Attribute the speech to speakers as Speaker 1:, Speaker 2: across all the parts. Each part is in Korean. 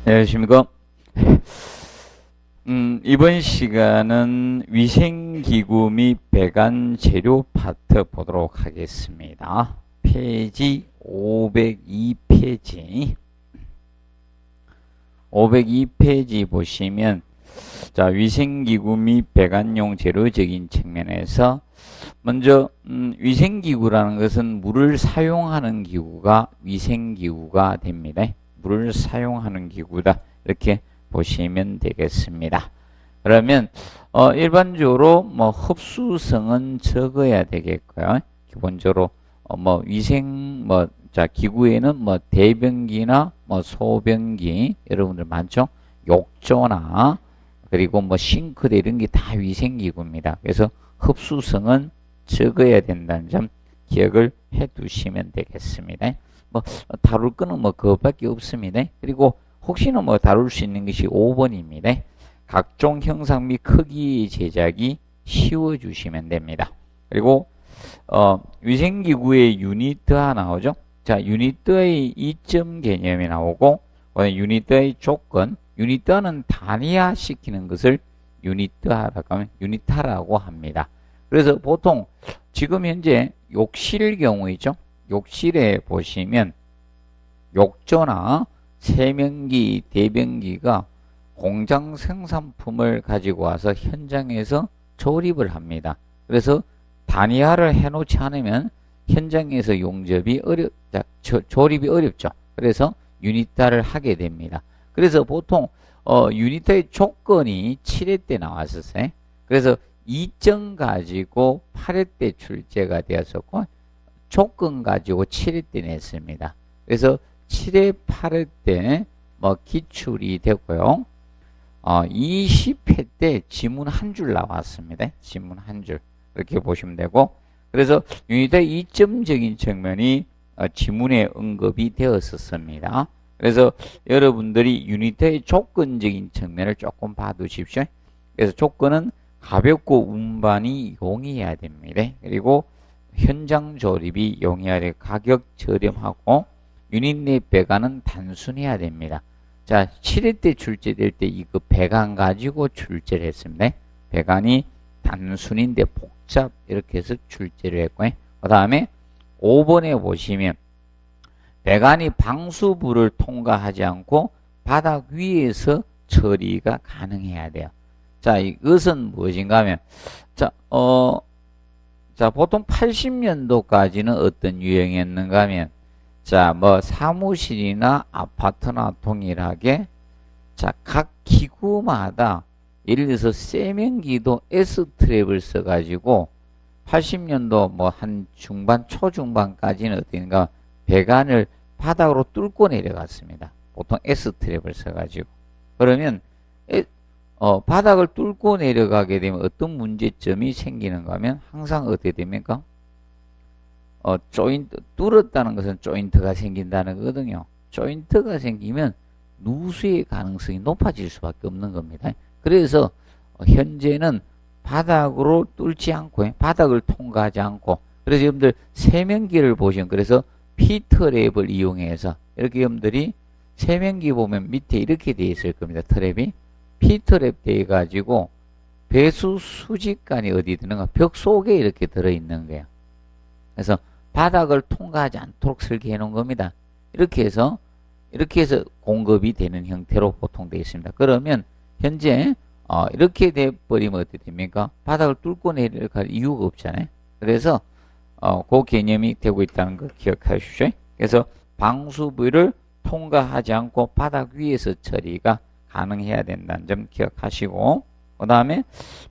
Speaker 1: 안녕하십니까. 이번 시간은 위생기구 및 배관 재료 파트 보도록 하겠습니다. 페이지 502페이지. 502페이지 보시면, 자, 위생기구 및 배관용 재료적인 측면에서, 먼저, 위생기구라는 것은 물을 사용하는 기구가 위생기구가 됩니다. 물을 사용하는 기구다. 이렇게 보시면 되겠습니다. 그러면 일반적으로 뭐 흡수성은 적어야 되겠고요. 기본적으로 위생 자 기구에는 뭐 대변기나 뭐 소변기 여러분들 많죠? 욕조나 그리고 뭐 싱크대 이런 게 다 위생기구입니다. 그래서 흡수성은 적어야 된다는 점 기억을 해 두시면 되겠습니다. 뭐 다룰 거는 뭐 그것밖에 없습니다. 그리고 혹시나 뭐 다룰 수 있는 것이 5번입니다. 각종 형상 및 크기 제작이 쉬워 주시면 됩니다. 그리고 위생기구의 유니트화 나오죠. 자, 유니트의 이점 개념이 나오고 유니트의 조건, 유니트화는 단위화 시키는 것을 유니트화라고 합니다. 그래서 보통 지금 현재 욕실 경우이죠. 욕실에 보시면 욕조나 세면기, 대변기가 공장 생산품을 가지고 와서 현장에서 조립을 합니다. 그래서 단위화를 해놓지 않으면 현장에서 용접이 조립이 어렵죠. 그래서 유니트화를 하게 됩니다. 그래서 보통 유니트의 조건이 7회 때 나왔었어요. 그래서 2점 가지고 8회 때 출제가 되었었고 조건 가지고 7회 때 냈습니다. 그래서 7회, 8회 때 뭐 기출이 되고요. 20회 때 지문 한 줄 나왔습니다. 지문 한 줄. 이렇게 보시면 되고. 그래서 유니트의 이점적인 측면이 지문에 언급이 되었었습니다. 그래서 여러분들이 유니트의 조건적인 측면을 조금 봐두십시오. 그래서 조건은 가볍고 운반이 용이해야 됩니다. 그리고 현장 조립이 용이해야 되고 가격 저렴하고 유닛 내 배관은 단순해야 됩니다. 자, 7회 때 출제될 때 이거 배관 가지고 출제를 했습니다. 배관이 단순인데 복잡 이렇게 해서 출제를 했고요. 그 다음에 5번에 보시면 배관이 방수부를 통과하지 않고 바닥 위에서 처리가 가능해야 돼요. 자, 이것은 무엇인가 하면 자, 보통 80년도까지는 어떤 유형이었는가 하면 자, 뭐 사무실이나 아파트나 동일하게 자, 각 기구마다 예를 들어서 세면기도 S트랩을 써가지고 80년도 뭐 한 중반, 초중반까지는 어떤가 배관을 바닥으로 뚫고 내려갔습니다. 보통 S트랩을 써가지고. 그러면 바닥을 뚫고 내려가게 되면 어떤 문제점이 생기는가 하면 항상 어떻게 됩니까? 뚫었다는 것은 조인트가 생긴다는 거거든요. 조인트가 생기면 누수의 가능성이 높아질 수밖에 없는 겁니다. 그래서 현재는 바닥으로 뚫지 않고 바닥을 통과하지 않고 그래서 여러분들 세면기를 보시면 그래서 P트랩을 이용해서 이렇게 여러분들이 세면기 보면 밑에 이렇게 되어 있을 겁니다. 트랩이 P트랩 되어 가지고 배수 수직관이 어디 드는가 벽 속에 이렇게 들어있는 거예요. 그래서 바닥을 통과하지 않도록 설계해 놓은 겁니다. 이렇게 해서 공급이 되는 형태로 보통 되어 있습니다. 그러면 현재 이렇게 돼버리면 어떻게 됩니까? 바닥을 뚫고 내려갈 이유가 없잖아요. 그래서 그 개념이 되고 있다는 거 기억하십시오. 그래서 방수부를 통과하지 않고 바닥 위에서 처리가 가능해야 된다는 점 기억하시고 그 다음에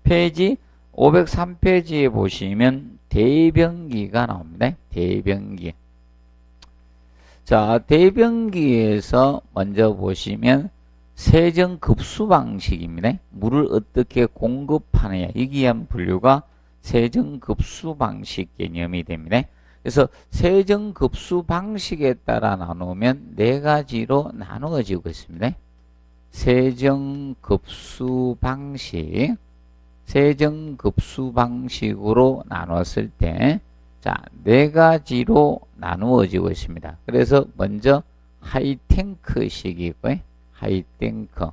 Speaker 1: 페이지 503페이지에 보시면 대변기가 나옵니다. 대변기. 자, 대변기에서 먼저 보시면 세정급수 방식입니다. 물을 어떻게 공급하느냐. 이기에 한 분류가 세정급수 방식 개념이 됩니다. 그래서 세정급수 방식에 따라 나누면 네 가지로 나누어지고 있습니다. 세정급수 방식으로 나눴을 때, 자, 네 가지로 나누어지고 있습니다. 그래서 먼저 하이탱크식이고요. 하이탱크.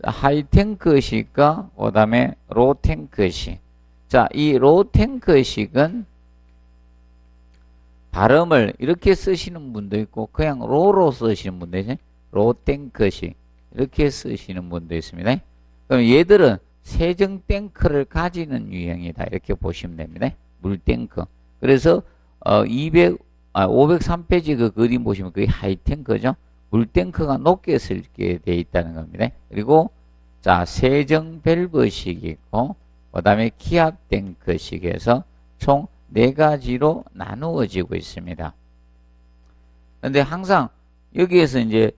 Speaker 1: 하이탱크식과 그 다음에 로탱크식. 자, 이 로탱크식은 발음을 이렇게 쓰시는 분도 있고 그냥 로로 쓰시는 분도 있어요. 로탱크식 이렇게 쓰시는 분도 있습니다. 그럼 얘들은 세정탱크를 가지는 유형이다 이렇게 보시면 됩니다. 물탱크. 그래서 503페이지 그 그림 보시면 그게 하이탱크죠. 물탱크가 높게 설계 되어 있다는 겁니다. 그리고 자, 세정 밸브식이 있고 그 다음에 기압탱크식에서 총 4가지로 나누어지고 있습니다. 근데 항상 여기에서 이제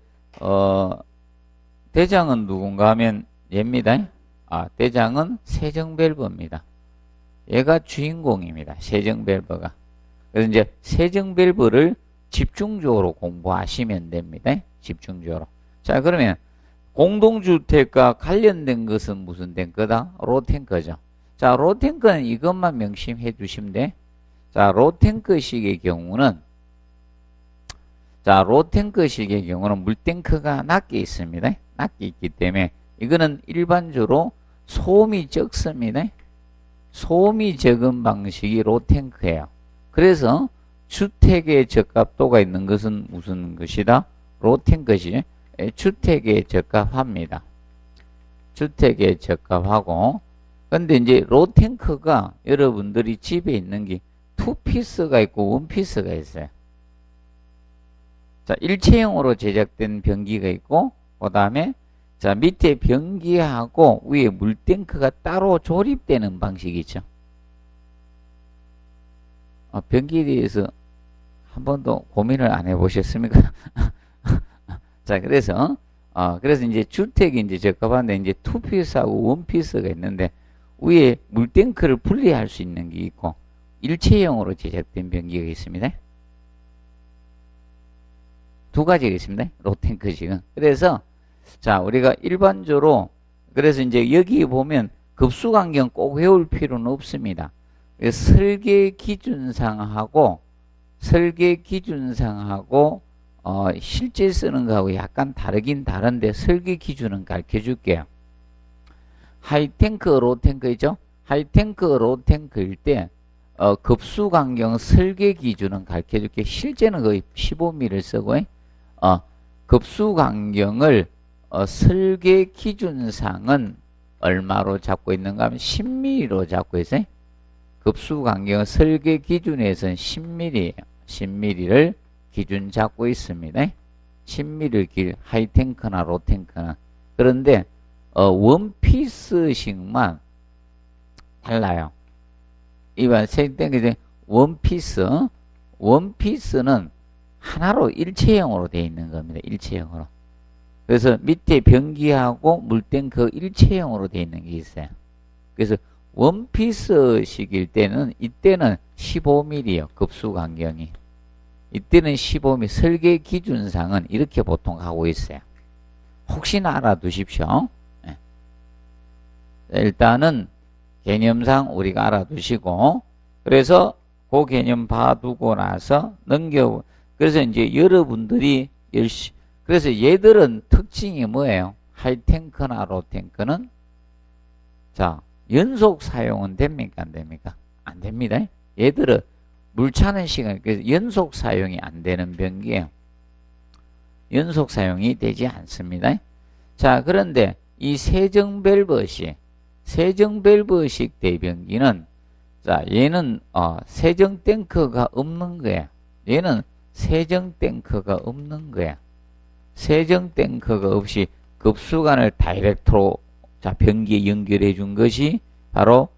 Speaker 1: 대장은 누군가 하면 얘입니다. 대장은 세정 밸브입니다. 얘가 주인공입니다. 세정 밸브가. 그래서 이제 세정 밸브를 집중적으로 공부하시면 됩니다. 집중적으로. 자, 그러면 공동주택과 관련된 것은 무슨 탱크다? 로탱크죠. 자, 로탱크는 이것만 명심해 주시면 돼. 자, 로탱크식의 경우는 물탱크가 낮게 있습니다. 낮게 있기 때문에 이거는 일반적으로 소음이 적습니다. 소음이 적은 방식이 로탱크예요. 그래서 주택의 적합도가 있는 것은 무슨 것이다? 로탱크시. 주택에 적합합니다. 주택에 적합하고. 근데 이제 로탱크가 여러분들이 집에 있는 게 투피스가 있고 원피스가 있어요. 자, 일체형으로 제작된 변기가 있고 그 다음에 자, 밑에 변기하고 위에 물탱크가 따로 조립되는 방식이죠. 변기에 대해서 한 번도 고민을 안 해보셨습니까? 자, 그래서 이제 주택이 이제 적합한데 이제 투피스하고 원피스가 있는데 위에 물탱크를 분리할 수 있는 게 있고 일체형으로 제작된 변기가 있습니다. 2가지가 있습니다. 로탱크식은. 그래서 자, 우리가 일반적으로 그래서 이제 여기 보면 급수간경 꼭 외울 필요는 없습니다. 설계 기준상하고 실제 쓰는 거하고 약간 다르긴 다른데 설계 기준은 가르쳐 줄게요. 하이탱크, 로탱크이죠? 하이탱크, 로탱크일 때 급수간경 설계 기준은 가르쳐 줄게. 실제는 거의 15mm를 쓰고 급수간경을 설계 기준상은 얼마로 잡고 있는가 하면 10mm로 잡고 있어요. 급수간경은 설계 기준에서는 10mm예요. 10mm를 기준 잡고 있습니다. 10mm를 하이탱크나 로탱크나. 그런데 원피스식만 달라요. 이번 세팅이 원피스는 하나로 일체형으로 되어 있는 겁니다. 일체형으로. 그래서 밑에 변기하고 물탱크 일체형으로 되어 있는 게 있어요. 그래서 원피스식일 때는 이때는 15mm예요. 급수간경이. 이때는 15mm. 설계 기준상은 이렇게 보통 하고 있어요. 혹시나 알아두십시오. 네. 일단은 개념상 우리가 알아두시고 그래서 그 개념 봐두고 나서 그래서 이제 여러분들이 그래서 얘들은 특징이 뭐예요? 하이탱크나 로탱크는 자, 연속 사용은 됩니까? 안 됩니까? 안 됩니다. 얘들은 물 차는 시간, 그래서 연속 사용이 안 되는 변기예요. 연속 사용이 되지 않습니다. 자, 그런데 이 세정 밸브식 대변기는 자, 얘는 세정 탱크가 없는 거야. 얘는 세정 탱크가 없는 거야. 세정 탱크가 없이 급수관을 다이렉트로 자, 변기에 연결해 준 것이 바로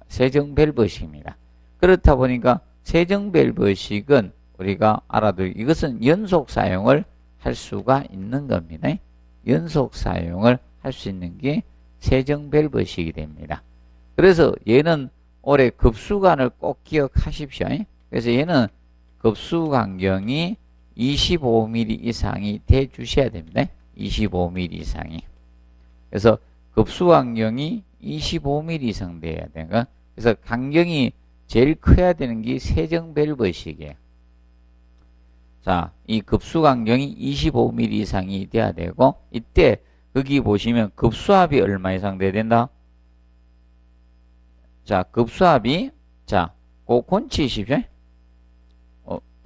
Speaker 1: 세정 밸브식입니다. 그렇다 보니까 세정 밸브식은 우리가 이것은 연속 사용을 할 수가 있는 겁니다. 연속 사용을 할 수 있는 게 세정 밸브식이 됩니다. 그래서 얘는 올해 급수관을 꼭 기억하십시오. 그래서 얘는 급수간경이 25mm 이상이 돼 주셔야 됩니다. 25mm 이상이. 그래서 급수간경이 25mm 이상 돼야 되는 거. 그래서 간경이 제일 커야 되는 게 세정 밸브식이에요. 자, 이 급수 간격이 25mm 이상이 돼야 되고, 이때 거기 보시면 급수압이 얼마 이상 돼야 된다? 자, 급수압이, 자, 꼭 곤치십시오.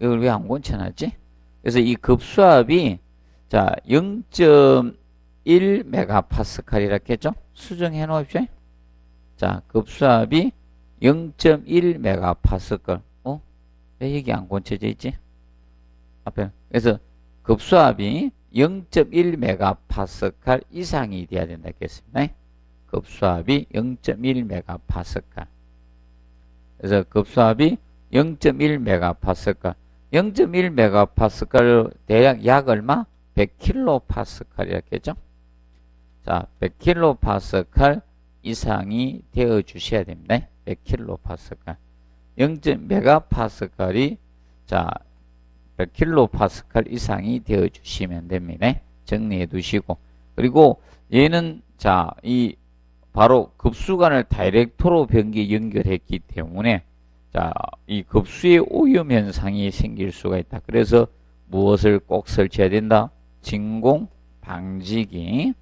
Speaker 1: 이걸 왜 안 곤쳐놨지? 그래서 이 급수압이, 자, 0.1 메가파스칼이라 했죠? 수정해 놓으십시오. 자, 급수압이 0.1 메가파스칼. 왜 여기 안 곤쳐져 있지? 앞에. 그래서 급수압이 0.1 메가파스칼 이상이 돼야 된다 했겠습니다. 급수압이 0.1 메가파스칼. 그래서 급수압이 0.1 메가파스칼. 0.1 메가파스칼 대략 약 얼마? 100킬로파스칼이라 했겠죠? 자, 100킬로파스칼 이상이 되어 주셔야 됩니다. 100킬로파스칼. 0. 메가파스칼이, 자, 100킬로파스칼 이상이 되어 주시면 됩니다. 정리해 두시고. 그리고 얘는, 자, 이, 바로 급수관을 다이렉트로 변기에 연결했기 때문에, 자, 이 급수의 오염 현상이 생길 수가 있다. 그래서 무엇을 꼭 설치해야 된다? 진공 방지기.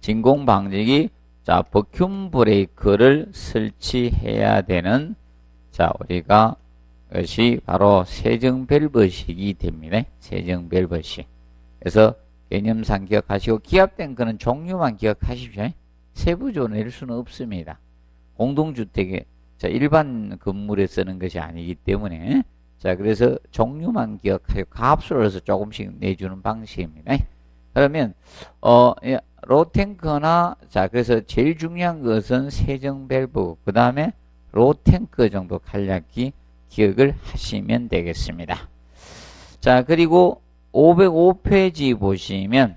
Speaker 1: 진공 방지기, 자, 버큐um 브레이크를 설치해야 되는, 자, 우리가, 것이 바로 세정 밸브식이 됩니다. 세정 밸브식. 그래서 개념상 기억하시고, 기압된 거는 종류만 기억하십시오. 세부적으로 낼 수는 없습니다. 공동주택에, 자, 일반 건물에 쓰는 것이 아니기 때문에, 자, 그래서 종류만 기억하고, 값으로 해서 조금씩 내주는 방식입니다. 그러면, 로탱크나, 자, 그래서 제일 중요한 것은 세정 밸브, 그 다음에 로탱크 정도 간략히 기억을 하시면 되겠습니다. 자, 그리고 505페이지 보시면,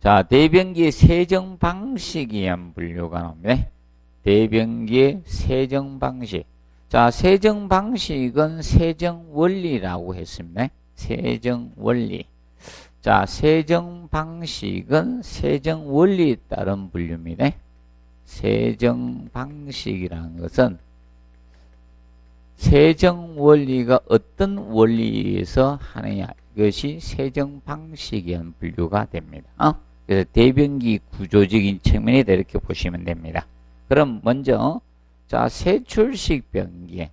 Speaker 1: 자, 대변기의 세정 방식에 의한 분류가 나옵니다. 대변기의 세정 방식. 자, 세정 방식은 세정 원리라고 했습니다. 세정 원리. 자, 세정 방식은 세정 원리에 따른 분류입니다. 세정 방식이라는 것은 세정 원리가 어떤 원리에서 하느냐, 이것이 세정 방식에 의한 분류가 됩니다. 그래서 대변기 구조적인 측면이다 이렇게 보시면 됩니다. 그럼 먼저, 자, 세출식 변기.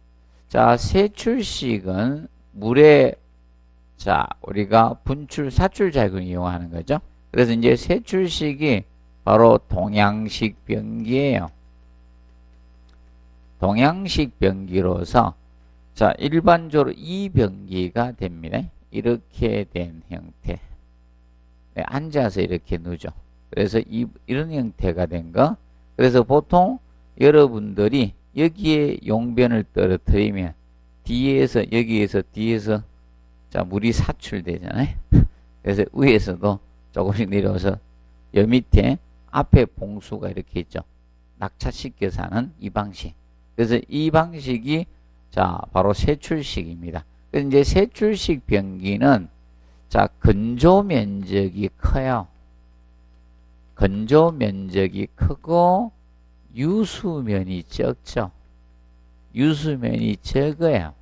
Speaker 1: 자, 세출식은 물에, 자, 우리가 분출, 사출 작용을 이용하는 거죠. 그래서 이제 세출식이 바로 동양식 변기예요. 동양식 변기로서, 자, 일반적으로 이 변기가 됩니다. 이렇게 된 형태. 네, 앉아서 이렇게 누죠. 그래서 이런 형태가 된 거. 그래서 보통 여러분들이 여기에 용변을 떨어뜨리면 여기에서 뒤에서 자, 물이 사출되잖아요. 그래서 위에서도 조금씩 내려와서 여 밑에 앞에 봉수가 이렇게 있죠. 낙차시켜서 하는 이 방식. 그래서 이 방식이, 자, 바로 세출식입니다. 그래서 이제 세출식 변기는, 자, 건조 면적이 커요. 건조 면적이 크고 유수면이 적죠. 유수면이 적어요.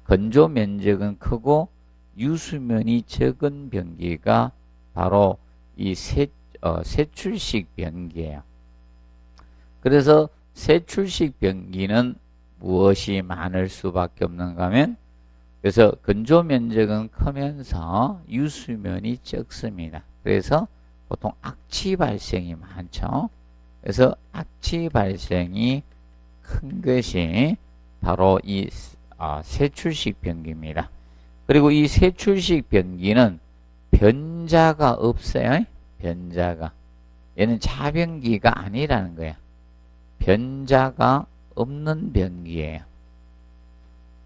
Speaker 1: 건조 면적은 크고 유수면이 적은 변기가 바로 이 세출식 변기예요. 그래서 세출식 변기는 무엇이 많을 수밖에 없는가 하면, 그래서 건조 면적은 크면서 유수면이 적습니다. 그래서 보통 악취 발생이 많죠. 그래서 악취 발생이 큰 것이 바로 이 세출식 변기입니다. 그리고 이 세출식 변기는 변자가 없어요. 변자가. 얘는 자변기가 아니라는 거야. 변자가 없는 변기예요.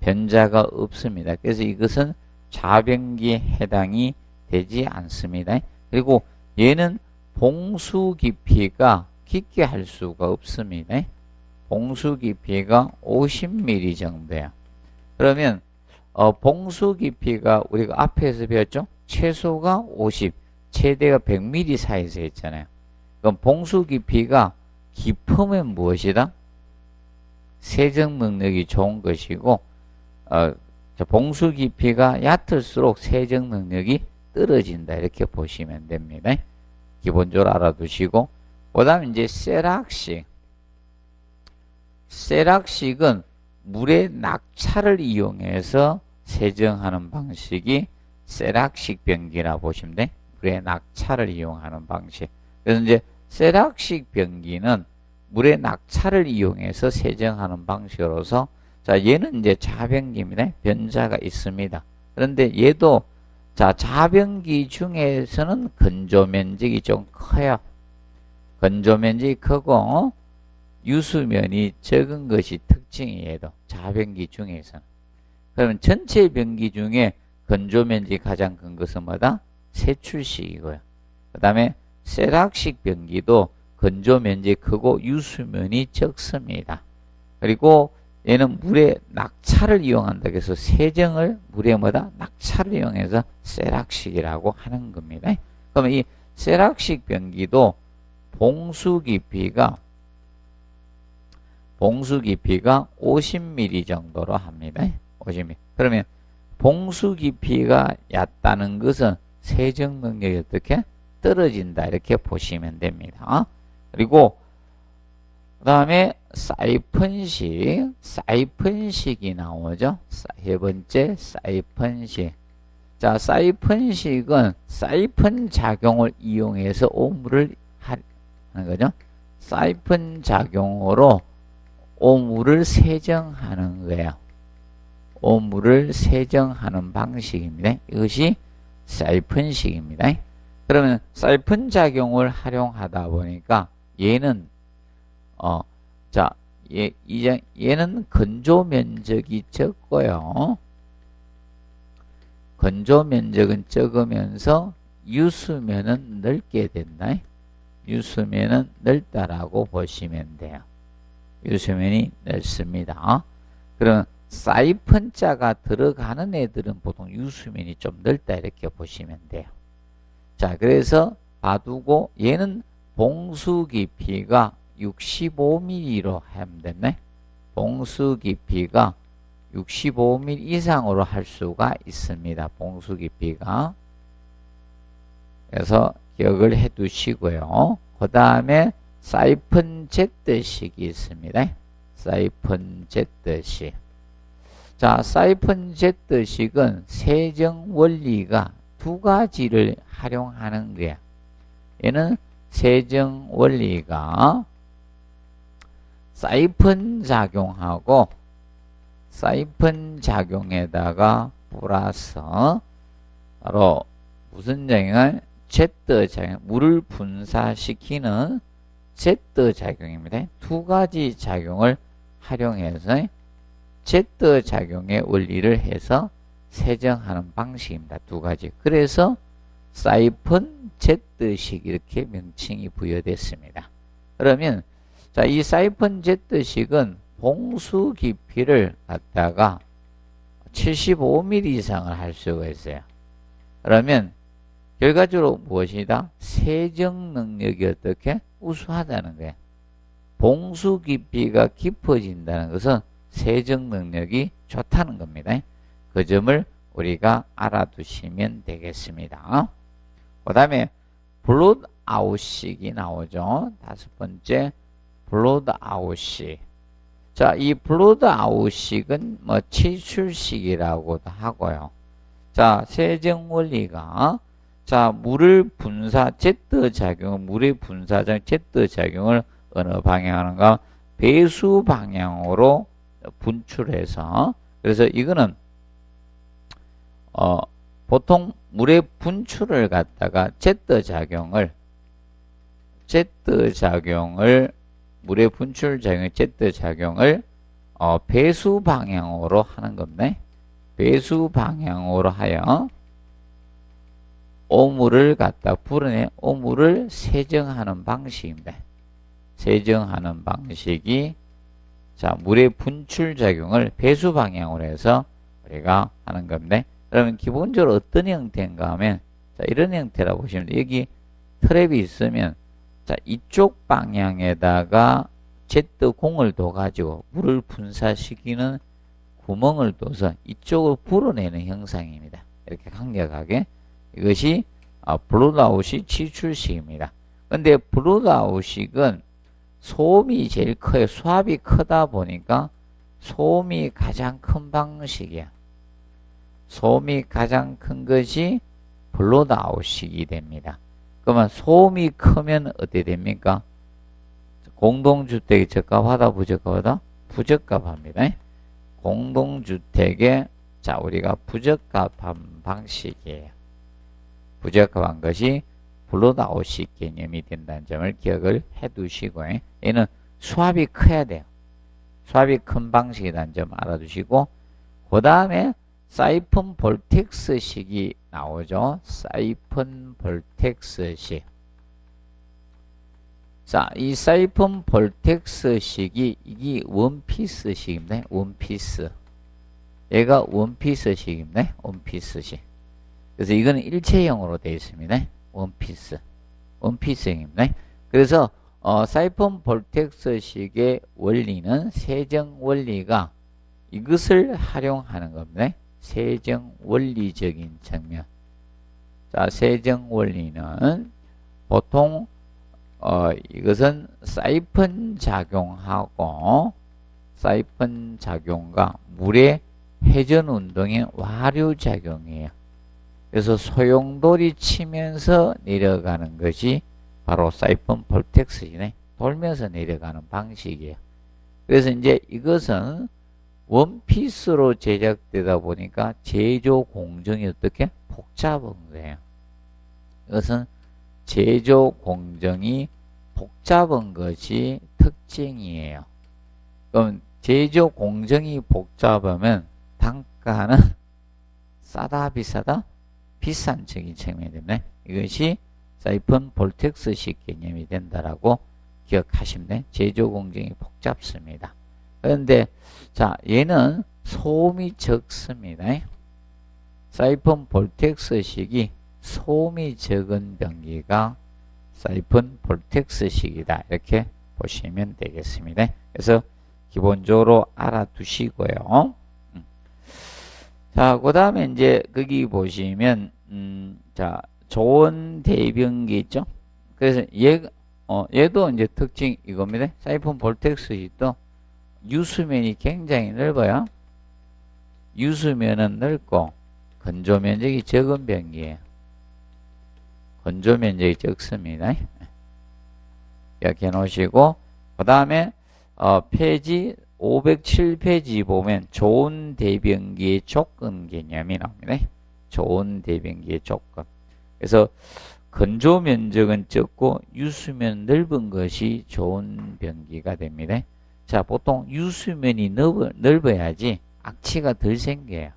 Speaker 1: 변자가 없습니다. 그래서 이것은 자변기에 해당이 되지 않습니다. 그리고 얘는 봉수 깊이가 깊게 할 수가 없습니다. 봉수 깊이가 50mm 정도예요. 그러면 봉수 깊이가 우리가 앞에서 배웠죠? 최소가 50, 최대가 100mm 사이에서 했잖아요. 그럼 봉수 깊이가 깊으면 무엇이다? 세정 능력이 좋은 것이고, 자, 봉수 깊이가 얕을수록 세정 능력이 떨어진다. 이렇게 보시면 됩니다. 기본적으로 알아두시고, 그 다음 이제 쇠락식. 쇠락식은 물의 낙차를 이용해서 세정하는 방식이 쇠락식 변기라 보시면 돼. 물의 낙차를 이용하는 방식. 그래서 이제 쇠락식 변기는 물의 낙차를 이용해서 세정하는 방식으로서, 자, 얘는 이제 자변기입니다. 변자가 있습니다. 그런데 얘도, 자, 자변기 중에서는 건조 면적이 좀 커요. 건조 면적이 크고, 유수면이 적은 것이 특징이에요. 자변기 중에서는. 그러면 전체 변기 중에 건조 면적이 가장 큰 것은 뭐다? 세출식이고요. 그 다음에 쇠락식 변기도 건조 면적이 크고 유수면이 적습니다. 그리고 얘는 물의 낙차를 이용한다. 그래서 세정을 물의 뭐다? 낙차를 이용해서 쇠락식이라고 하는 겁니다. 그러면 이 쇠락식 변기도 봉수 깊이가 50mm 정도로 합니다. 50mm. 그러면 봉수 깊이가 얕다는 것은 세정 능력이 어떻게 떨어진다. 이렇게 보시면 됩니다. 그리고 그 다음에 사이펀식이 나오죠. 세 번째 사이펀식. 자, 사이펀식은 사이펀 작용을 이용해서 오물을 하는 거죠. 사이펀 작용으로 오물을 세정하는 거예요. 오물을 세정하는 방식입니다. 이것이 사이펀식입니다. 그러면 사이펀 작용을 활용하다 보니까 얘는 얘는 건조 면적이 적고요. 건조 면적은 적으면서 유수면은 넓게 된다. 유수면은 넓다라고 보시면 돼요. 유수면이 넓습니다. 그럼 사이펀자가 들어가는 애들은 보통 유수면이 좀 넓다 이렇게 보시면 돼요. 자, 그래서 봐두고 얘는 봉수 깊이가 65mm로 하면 됐네. 봉수 깊이가 65mm 이상으로 할 수가 있습니다. 봉수 깊이가. 그래서 기억을 해 두시고요. 그 다음에 사이펀 제트식이 있습니다. 사이펀 제트식. 자, 사이펀 제트식은 세정 원리가 두 가지를 활용하는 거야. 얘는 세정 원리가 사이펀 작용하고 사이펀 작용에다가 플러스 바로 무슨 작용을? 제트 작용, 물을 분사시키는 제트 작용입니다. 두 가지 작용을 활용해서 제트 작용의 원리를 해서 세정하는 방식입니다. 두 가지. 그래서 사이펀 제트식 이렇게 명칭이 부여됐습니다. 그러면 자, 이 사이펀 제트식은 봉수 깊이를 갖다가 75mm 이상을 할 수가 있어요. 그러면 결과적으로 무엇이다? 세정 능력이 어떻게? 우수하다는 거예요. 봉수 깊이가 깊어진다는 것은 세정 능력이 좋다는 겁니다. 그 점을 우리가 알아두시면 되겠습니다. 그 다음에 블롯 아웃식이 나오죠. 다섯 번째 블롯 아웃식. 자, 이 블롯 아웃식은 뭐 치출식이라고도 하고요. 자, 세정 원리가 자, 물을 분사 제트 작용, 물의 분사장 제트 작용을 어느 방향하는가? 배수 방향으로 분출해서, 그래서 이거는 보통 물의 분출을 갖다가 제트 작용을 물의 분출 작용, 제트 작용을 배수 방향으로 하는 겁니다. 배수 방향으로 하여 오물을 갖다 불어내 오물을 세정하는 방식입니다. 세정하는 방식이 자, 물의 분출 작용을 배수 방향으로 해서 우리가 하는 겁니다. 그러면 기본적으로 어떤 형태인가 하면 자, 이런 형태라고 보시면 돼요. 여기 트랩이 있으면 자, 이쪽 방향에다가 제트 공을 둬 가지고 물을 분사시키는 구멍을 둬서 이쪽으로 불어내는 형상입니다. 이렇게 강력하게. 이것이 블로드아웃이 치출식입니다. 근데 블로드아웃식은 소음이 제일 커요. 수압이 크다 보니까 소음이 가장 큰 방식이야. 소음이 가장 큰 것이 블로드아웃식이 됩니다. 그러면 소음이 크면 어떻게 됩니까? 공동주택이 적합하다, 부적합하다? 부적합합니다. 공동주택에 자 우리가 부적합한 방식이에요. 부적합한 것이 블로드아웃식 개념이 된다는 점을 기억을 해 두시고, 얘는 수압이 커야 돼요. 수압이 큰 방식이라는 점 알아두시고, 그 다음에 사이폰 볼텍스식이 나오죠. 사이폰 볼텍스식. 자, 이 사이폰 볼텍스식이 이게 원피스식입니다. 원피스. 얘가 원피스식입니다. 원피스식. 그래서 이거는 일체형으로 되어 있습니다. 원피스. 원피스형입니다. 그래서 사이폰 볼텍스식의 원리는 세정 원리가 이것을 활용하는 겁니다. 세정 원리적인 측면. 자, 세정 원리는 보통 이것은 사이폰 작용하고 사이폰 작용과 물의 회전 운동의 와류 작용이에요. 그래서 소용돌이 치면서 내려가는 것이 바로 사이폰 볼텍스이네. 돌면서 내려가는 방식이에요. 그래서 이제 이것은 원피스로 제작되다 보니까 제조 공정이 어떻게 복잡한 거예요. 이것은 제조 공정이 복잡한 것이 특징이에요. 그럼 제조 공정이 복잡하면 단가는 싸다 비싸다? 비싼 적인 측면이 되네. 이것이 사이폰 볼텍스식 개념이 된다라고 기억하시면 돼. 제조 공정이 복잡습니다. 그런데 자 얘는 소음이 적습니다. 사이폰 볼텍스식이 소음이 적은 변기가 사이폰 볼텍스식이다. 이렇게 보시면 되겠습니다. 그래서 기본적으로 알아두시고요. 자, 그 다음에 이제 거기 보시면 자 좋은 대변기 있죠. 그래서 얘도 이제 특징 이겁니다. 사이폰 볼텍스식도 유수면이 굉장히 넓어요. 유수면은 넓고 건조 면적이 적은 변기예요. 건조 면적이 적습니다. 이렇게 놓으시고 그 다음에 페이지 507페이지 보면 좋은 대변기의 조건 개념이 나옵니다. 좋은 대변기의 조건. 그래서 건조 면적은 적고 유수면 넓은 것이 좋은 변기가 됩니다. 자, 보통 유수면이 넓어야지 악취가 덜 생겨요.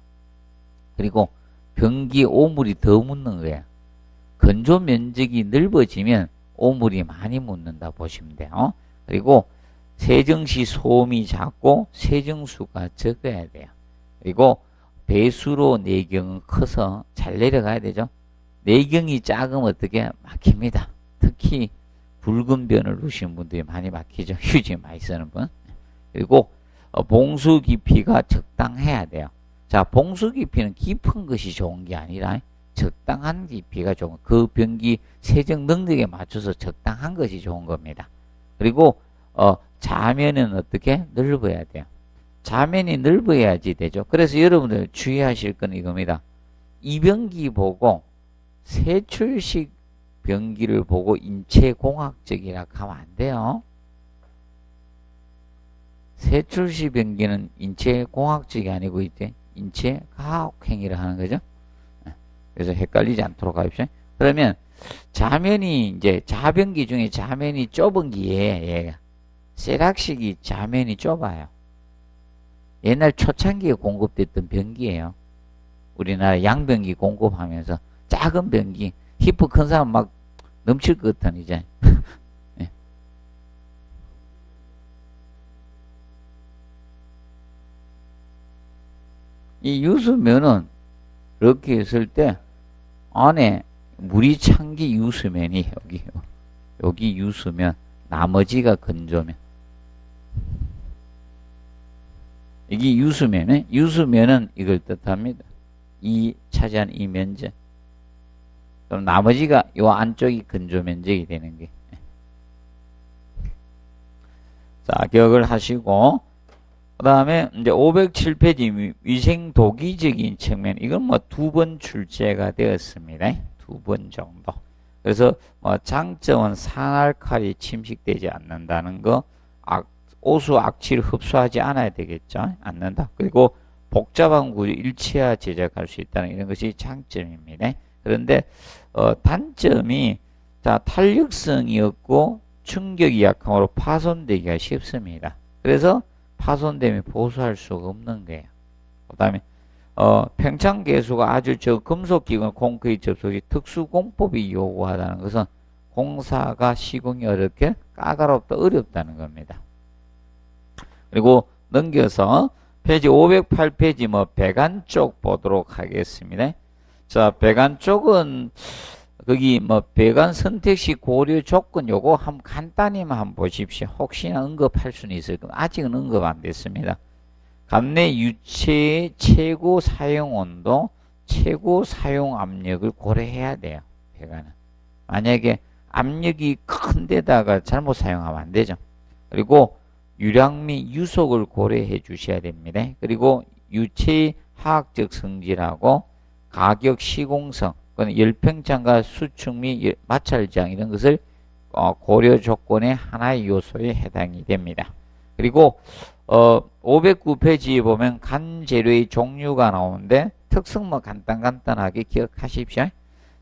Speaker 1: 그리고 변기 오물이 더 묻는 거예요. 건조 면적이 넓어지면 오물이 많이 묻는다 보시면 돼요. 그리고 세정시 소음이 작고 세정수가 적어야 돼요. 그리고 배수로 내경은 커서 잘 내려가야 되죠. 내경이 작으면 어떻게 막힙니다. 특히 붉은 변을 누시는 분들이 많이 막히죠. 휴지 많이 쓰는 분. 그리고 봉수 깊이가 적당해야 돼요. 자, 봉수 깊이는 깊은 것이 좋은 게 아니라 적당한 깊이가 좋은, 그 변기 세정 능력에 맞춰서 적당한 것이 좋은 겁니다. 그리고 자면은 어떻게 넓어야 돼요. 자면이 넓어야지 되죠. 그래서 여러분들 주의하실 건 이겁니다. 이 변기 보고 세출식 변기를 보고 인체공학적이라 하면 안 돼요. 세출식 변기는 인체공학적이 아니고 이때 인체과학행위를 하는 거죠. 그래서 헷갈리지 않도록 하십시오. 그러면 자면이 이제 자변기 중에 자면이 좁은 기에 세락식이 자면이 좁아요. 옛날 초창기에 공급됐던 변기예요. 우리나라 양변기 공급하면서 작은 변기, 히프 큰 사람 막 넘칠 것 같은 이제. 네. 이 유수면은 이렇게 했을 때 안에 물이 찬 게 유수면이 여기 유수면, 나머지가 건조면. 이게 유수면에 유수면은 이걸 뜻합니다. 이 차지한 이 면적. 그럼 나머지가 요 안쪽이 근조 면적이 되는 게. 자, 기억을 하시고 그 다음에 이제 507페이지 위생 도기적인 측면. 이건 뭐 2번 출제가 되었습니다. 2번 정도. 그래서 뭐 장점은 산알칼이 침식되지 않는다는 거, 오수 악취를 흡수하지 않아야 되겠죠. 않는다. 그리고 복잡한 구조 일체화 제작할 수 있다는 이런 것이 장점입니다. 그런데 단점이 자 탄력성이 없고 충격이 약함으로 파손되기가 쉽습니다. 그래서 파손되면 보수할 수가 없는 거예요. 그 다음에 팽창 계수가 아주 금속기관 콘크리트 접속이 특수공법이 요구하다는 것은 공사가 시공이 어렵게 까다롭다 어렵다는 겁니다. 그리고 넘겨서 페이지 508페이지 뭐 배관 쪽 보도록 하겠습니다. 자, 배관 쪽은 거기 뭐 배관 선택 시 고려 조건 요거 한번 간단히만 한번 보십시오. 혹시나 언급할 수는 있을 겁니다. 아직은 언급 안 됐습니다. 감내 유체의 최고 사용 온도, 최고 사용 압력을 고려해야 돼요. 배관은. 만약에 압력이 큰 데다가 잘못 사용하면 안 되죠. 그리고 유량 및 유속을 고려해 주셔야 됩니다. 그리고 유체의 화학적 성질하고 가격 시공성, 열팽창과 수축 및 마찰장 이런 것을 고려 조건의 하나의 요소에 해당이 됩니다. 그리고 509페이지에 보면 간 재료의 종류가 나오는데 특성만 간단하게 기억하십시오.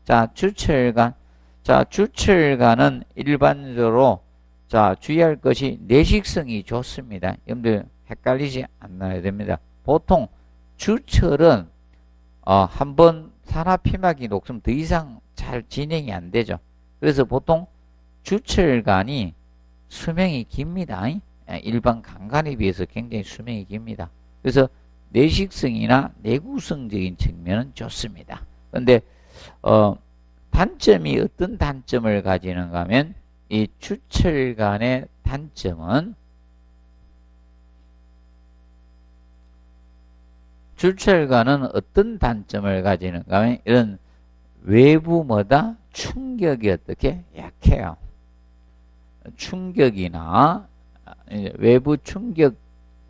Speaker 1: 자, 주철간. 자, 주철간은 일반적으로 자, 주의할 것이 내식성이 좋습니다. 여러분들 헷갈리지 않아야 됩니다. 보통 주철은 한번 산화피막이 녹으면 더 이상 잘 진행이 안 되죠. 그래서 보통 주철간이 수명이 깁니다. 일반 강간에 비해서 굉장히 수명이 깁니다. 그래서 내식성이나 내구성적인 측면은 좋습니다. 그런데 단점이 어떤 단점을 가지는가 하면 이 주철간의 단점은 주철간은 어떤 단점을 가지는가 하면 이런 외부 뭐다 충격이 어떻게 약해요. 충격이나 외부 충격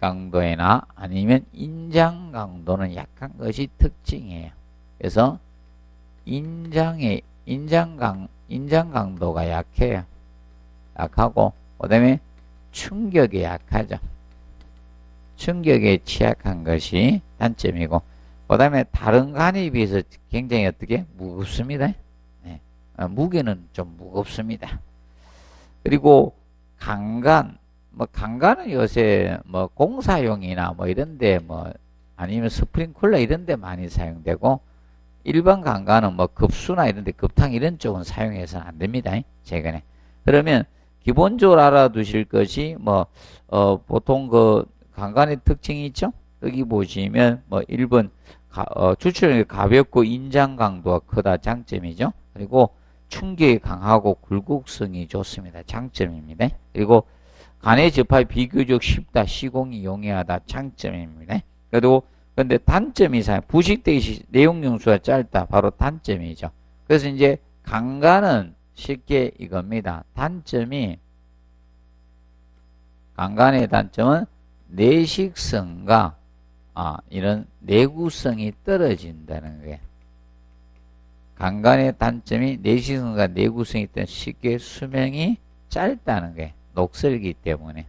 Speaker 1: 강도나 아니면 인장 강도는 약한 것이 특징이에요. 그래서 인장 강도가 약해요. 약하고 그다음에 충격에 약하죠. 충격에 취약한 것이 단점이고 그다음에 다른 간에 비해서 굉장히 어떻게 무겁습니다. 네. 무게는 좀 무겁습니다. 그리고 강간 강간은 요새 뭐 공사용이나 뭐 이런데 뭐 아니면 스프링클러 이런데 많이 사용되고 일반 강간은 뭐 급수나 이런데 급탕 이런 쪽은 사용해서는 안 됩니다. 최근에. 그러면 기본적으로 알아두실 것이 뭐 보통 그 강간의 특징이 있죠. 여기 보시면 뭐 1번 주철이 가볍고 인장 강도가 크다 장점이죠. 그리고 충격이 강하고 굴곡성이 좋습니다. 장점입니다. 그리고 간에 접하기 비교적 쉽다. 시공이 용이하다. 장점입니다. 그런데 단점이 부식되기 내용용수가 짧다. 바로 단점이죠. 그래서 이제 강간은 쉽게 이겁니다. 강간의 단점은 내식성과 이런 내구성이 떨어진다는 거예요. 강간의 단점이 내식성과 내구성이 때문에 쉽게 수명이 짧다는 거예요. 녹슬기 때문에.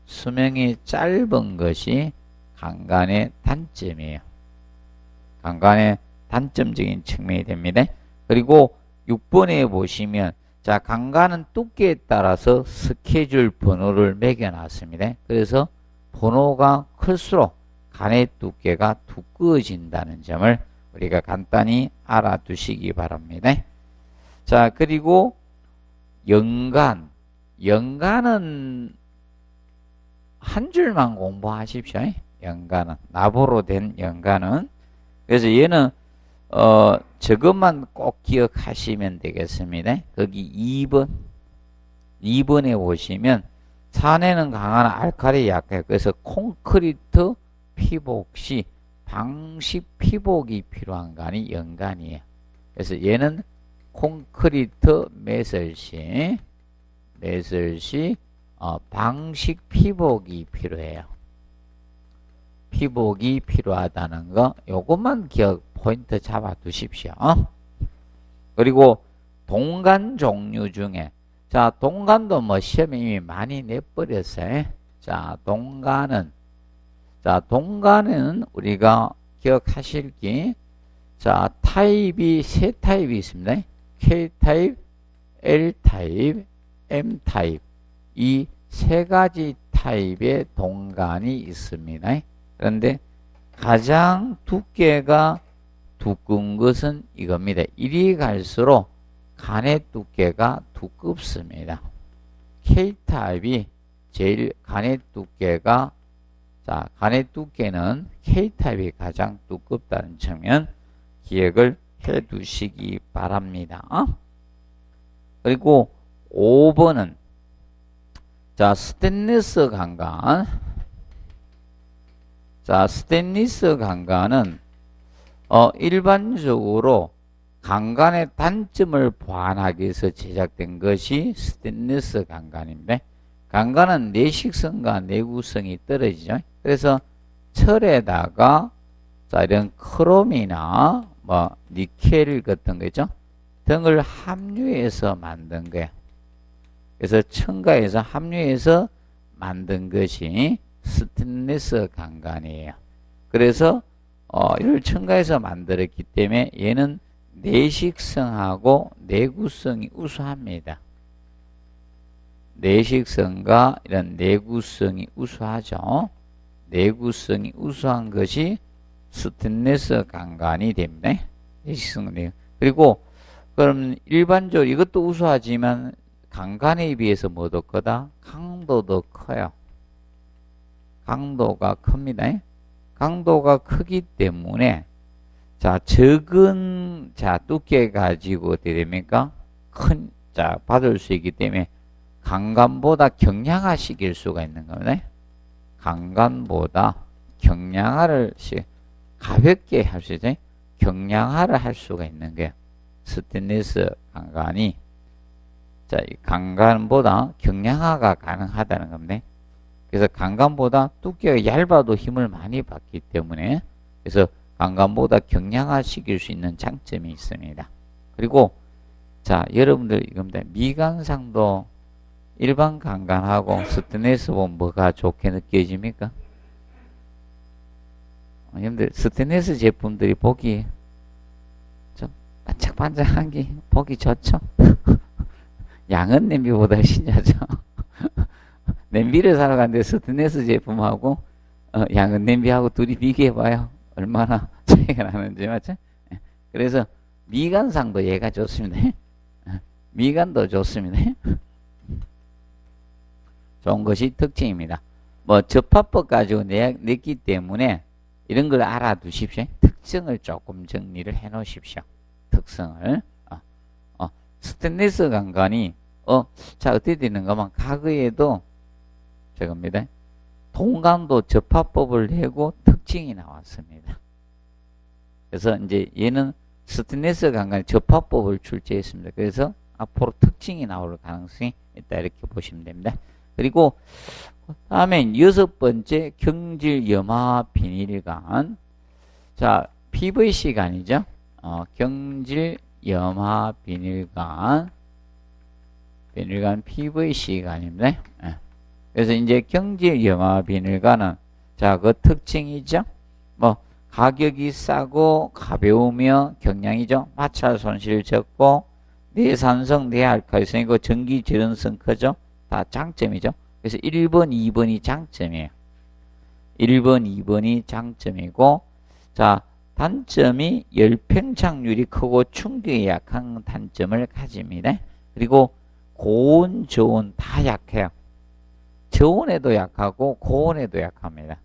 Speaker 1: 수명이 짧은 것이 강간의 단점이에요. 강간의 단점적인 측면이 됩니다. 그리고 6번에 보시면 자, 강간은 두께에 따라서 스케줄 번호를 매겨놨습니다. 그래서 번호가 클수록 간의 두께가 두꺼워진다는 점을 우리가 간단히 알아두시기 바랍니다. 자, 그리고 연간. 연간은 한 줄만 공부하십시오. 연간은. 납으로 된 연간은. 그래서 얘는 저것만 꼭 기억하시면 되겠습니다. 거기 2번에 보시면 산에는 강한 알칼리에 약해요. 그래서 콘크리트 피복 시 방식 피복이 필요한 간이 연간이에요. 그래서 얘는 콘크리트 매설시 방식 피복이 필요해요. 피복이 필요하다는 거 요것만 기억 포인트 잡아 두십시오. 그리고 동간 종류 중에 자 동간도 뭐 시험에 이미 많이 내버렸어요. 자 동간은 우리가 기억하실 게 자 타입이 세 타입이 있습니다. K타입, L타입, M타입 이 세 가지 타입의 동간이 있습니다. 그런데 가장 두께가 두꺼운 것은 이겁니다. 이리 갈수록 간의 두께가 두껍습니다. K타입이 제일 간의 두께가 자 간의 두께는 K타입이 가장 두껍다는 측면 기억을 해 두시기 바랍니다. 그리고 5번은 자 스테인리스 강간 자 스테인리스 강간은 일반적으로 강간의 단점을 보완하기 위해서 제작된 것이 스테인리스 강간인데 강간은 내식성과 내구성이 떨어지죠. 그래서 철에다가 자 이런 크롬이나 뭐 니켈 같은 거죠 등을 함유해서 만든 거예요. 그래서 첨가해서 함유해서 만든 것이 스테인리스 강간이에요. 그래서 이를 첨가해서 만들었기 때문에 얘는 내식성하고 내구성이 우수합니다. 내식성과 이런 내구성이 우수하죠. 내구성이 우수한 것이 스테인리스 강간이 됩니다. 내식성. 그리고 그럼 일반적으로 이것도 우수하지만 강간에 비해서 뭐도 크다? 강도도 커요. 강도가 큽니다. 강도가 크기 때문에 자 적은 자 두께 가지고 어떻게 됩니까? 큰 자 받을 수 있기 때문에 강간보다 경량화 시킬 수가 있는 겁니다. 강간보다 경량화를 가볍게 할 수 있죠. 경량화를 할 수가 있는 게 스테인리스 강간이 자, 이 강간보다 경량화가 가능하다는 겁니다. 그래서 강간보다 두께가 얇아도 힘을 많이 받기 때문에 그래서 강간보다 경량화 시킬 수 있는 장점이 있습니다. 그리고 자, 여러분들 이겁니다. 미관상도 일반 강간하고 스테인리스 보면 뭐가 좋게 느껴집니까? 여러분들 스테인리스 제품들이 보기 좀 반짝반짝한 게 보기 좋죠? 양은 냄비보다 신기하죠? 냄비를 사러 갔는데 스테인리스 제품하고 양은 냄비하고 둘이 비교해봐요. 얼마나 차이가 나는지 맞죠? 그래서 미관상도 얘가 좋습니다. 미관도 좋습니다. 좋은 것이 특징입니다. 뭐 접합법 가지고 냈기 때문에 이런 걸 알아두십시오. 특징을 조금 정리를 해 놓으십시오. 특성을. 스테인리스 강간이 자 어떻게 되는가만 과거에도 저겁니다. 동간도 접합법을 내고 특징이 나왔습니다. 그래서 이제 얘는 스테인리스 강간의 접합법을 출제했습니다. 그래서 앞으로 특징이 나올 가능성이 있다 이렇게 보시면 됩니다. 그리고 다음에 6번째 경질 염화 비닐간 자 PVC간이죠. 경질 염화 비닐간 PVC간입니다. 그래서 이제 경질 염화 비닐간은 자 그 특징이죠. 뭐 가격이 싸고 가벼우며 경량이죠. 마찰 손실 적고 내산성 내알칼리성이고 전기 절연성 크죠. 다 장점이죠. 그래서 1번, 2번이 장점이에요. 1번, 2번이 장점이고 자 단점이 열팽창률이 크고 충격이 약한 단점을 가집니다. 그리고 고온, 저온 다 약해요. 저온에도 약하고 고온에도 약합니다.